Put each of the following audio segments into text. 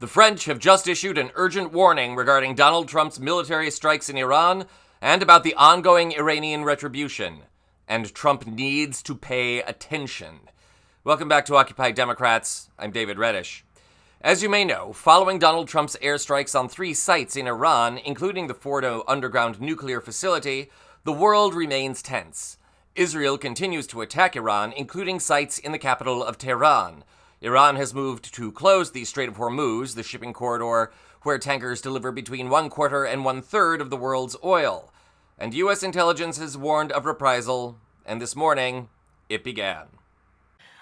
The French have just issued an urgent warning regarding Donald Trump's military strikes in Iran and about the ongoing Iranian retribution. And Trump needs to pay attention. Welcome back to Occupy Democrats. I'm David Reddish. As you may know, following Donald Trump's airstrikes on 3 sites in Iran, including the Fordo underground nuclear facility, the world remains tense. Israel continues to attack Iran, including sites in the capital of Tehran. Iran has moved to close the Strait of Hormuz, the shipping corridor where tankers deliver between 1/4 and 1/3 of the world's oil. And U.S. intelligence has warned of reprisal, and this morning, it began.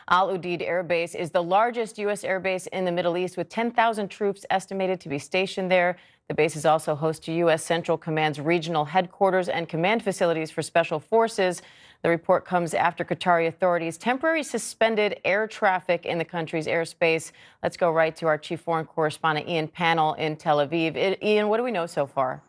Al Udeid Air Base is the largest U.S. air base in the Middle East, with 10,000 troops estimated to be stationed there. The base is also host to U.S. Central Command's regional headquarters and command facilities for special forces. The report comes after Qatari authorities temporarily suspended air traffic in the country's airspace. Let's go right to our chief foreign correspondent, Ian Pannell, in Tel Aviv. Ian, what do we know so far?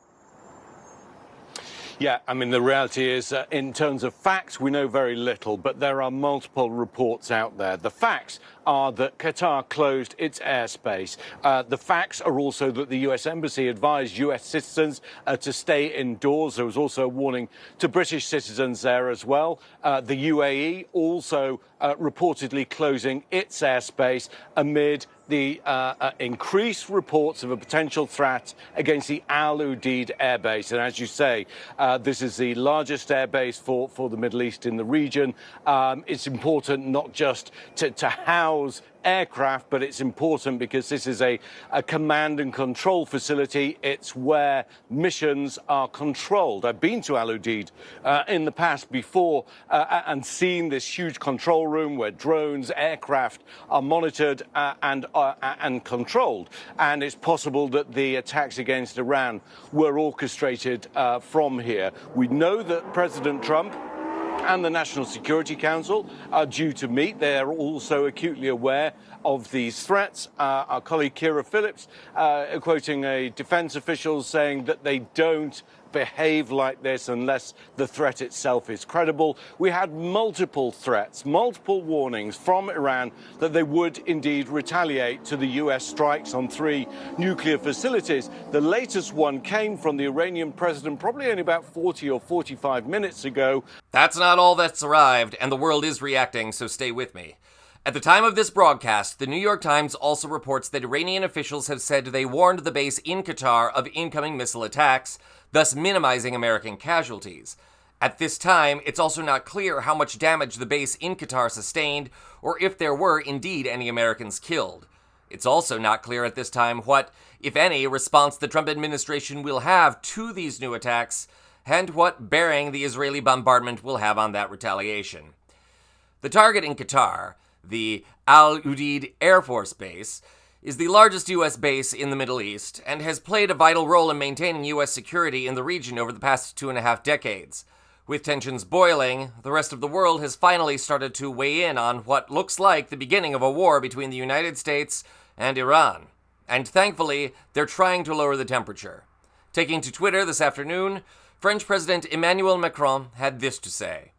Yeah, I mean, the reality is, in terms of facts, we know very little, but there are multiple reports out there. The facts are that Qatar closed its airspace. The facts are also that the U.S. Embassy advised U.S. citizens to stay indoors. There was also a warning to British citizens there as well. The UAE also reportedly closing its airspace amid the increased reports of a potential threat against the Al Udeid airbase. And as you say, this is the largest airbase for the Middle East in the region. It's important not just to house aircraft, but it's important because this is a command and control facility. It's where missions are controlled. I've been to Al Udeid in the past before and seen this huge control room where drones, aircraft are monitored and controlled. And it's possible that the attacks against Iran were orchestrated from here. We know that President Trump and the National Security Council are due to meet. They are also acutely aware of these threats. Our colleague Kira Phillips quoting a defense official saying that they don't behave like this unless the threat itself is credible. We had multiple threats, multiple warnings from Iran that they would indeed retaliate to the U.S. strikes on 3 nuclear facilities. The latest one came from the Iranian president probably only about 40 or 45 minutes ago. That's not all that's arrived, and the world is reacting, so stay with me. At the time of this broadcast, the New York Times also reports that Iranian officials have said they warned the base in Qatar of incoming missile attacks, thus minimizing American casualties. At this time, it's also not clear how much damage the base in Qatar sustained, or if there were indeed any Americans killed. It's also not clear at this time what, if any, response the Trump administration will have to these new attacks, and what bearing the Israeli bombardment will have on that retaliation. The target in Qatar, the Al Udeid Air Force Base, is the largest U.S. base in the Middle East and has played a vital role in maintaining U.S. security in the region over the past 2.5 decades. With tensions boiling, the rest of the world has finally started to weigh in on what looks like the beginning of a war between the United States and Iran. And thankfully, they're trying to lower the temperature. Taking to Twitter this afternoon, French President Emmanuel Macron had this to say: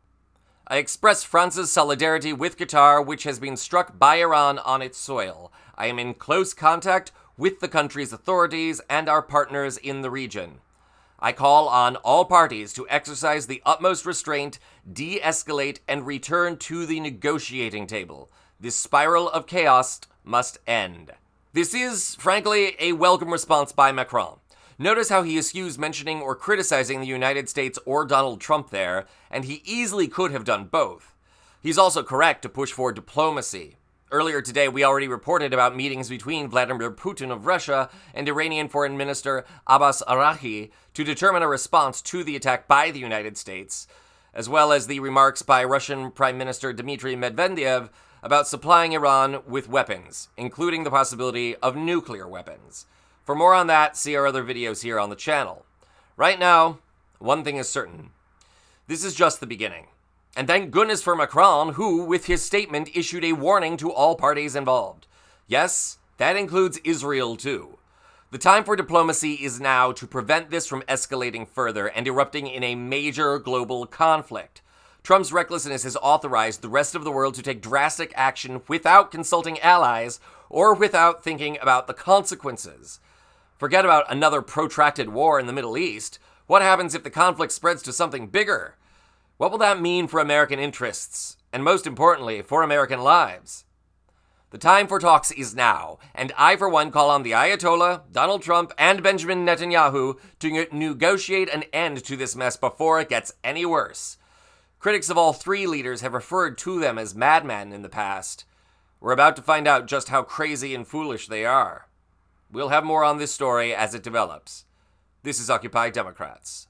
"I express France's solidarity with Qatar, which has been struck by Iran on its soil. I am in close contact with the country's authorities and our partners in the region. I call on all parties to exercise the utmost restraint, de-escalate, and return to the negotiating table. This spiral of chaos must end." This is, frankly, a welcome response by Macron. Notice how he eschews mentioning or criticizing the United States or Donald Trump there, and he easily could have done both. He's also correct to push for diplomacy. Earlier today, we already reported about meetings between Vladimir Putin of Russia and Iranian Foreign Minister Abbas Araghchi to determine a response to the attack by the United States, as well as the remarks by Russian Prime Minister Dmitry Medvedev about supplying Iran with weapons, including the possibility of nuclear weapons. For more on that, see our other videos here on the channel. Right now, one thing is certain. This is just the beginning. And thank goodness for Macron, who, with his statement, issued a warning to all parties involved. Yes, that includes Israel too. The time for diplomacy is now to prevent this from escalating further and erupting in a major global conflict. Trump's recklessness has authorized the rest of the world to take drastic action without consulting allies or without thinking about the consequences. Forget about another protracted war in the Middle East. What happens if the conflict spreads to something bigger? What will that mean for American interests? And most importantly, for American lives? The time for talks is now, and I, for one, call on the Ayatollah, Donald Trump, and Benjamin Netanyahu to negotiate an end to this mess before it gets any worse. Critics of all three leaders have referred to them as madmen in the past. We're about to find out just how crazy and foolish they are. We'll have more on this story as it develops. This is Occupy Democrats.